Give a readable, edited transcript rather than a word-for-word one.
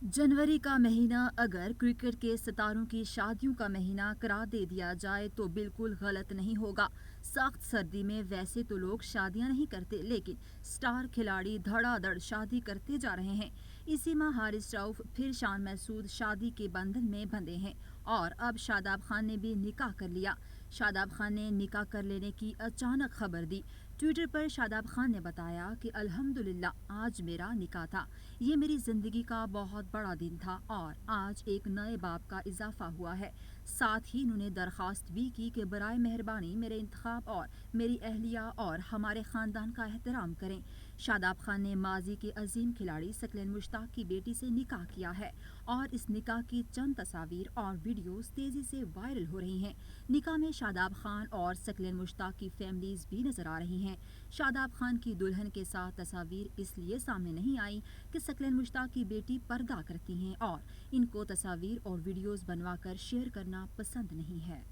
जनवरी का महीना अगर क्रिकेट के सितारों की शादियों का महीना करार दे दिया जाए तो बिल्कुल गलत नहीं होगा। सख्त सर्दी में वैसे तो लोग शादियां नहीं करते, लेकिन स्टार खिलाड़ी धड़ाधड़ शादी करते जा रहे हैं। इसी माह हारिस रऊफ फिर शान महसूद शादी के बंधन में बंधे हैं और अब शादाब खान ने भी निकाह कर लिया। शादाब खान ने निकाह कर लेने की अचानक खबर दी। ट्विटर पर शादाब खान ने बताया कि अल्हम्दुलिल्लाह आज मेरा निकाह था। ये मेरी जिंदगी का बहुत बड़ा दिन था और आज एक नए बाब का इजाफा हुआ है। साथ ही उन्होंने दरख्वास्त भी की कि बराए मेहरबानी मेरे इंतखाब और मेरी अहलिया और हमारे खानदान का एहतराम करें। शादाब खान ने माजी के अजीम खिलाड़ी सकलेन मुश्ताक की बेटी से निकाह किया है और इस निकाह की चंद तस्वीर और वीडियोस तेजी से वायरल हो रही हैं। निकाह में शादाब खान और सकलेन मुश्ताक की फैमिलीज भी नजर आ रही हैं। शादाब खान की दुल्हन के साथ तस्वीर इसलिए सामने नहीं आई कि सकलेन मुश्ताक की बेटी पर्दा करती हैं और इनको तस्वीर और वीडियोस बनवाकर शेयर करना पसंद नहीं है।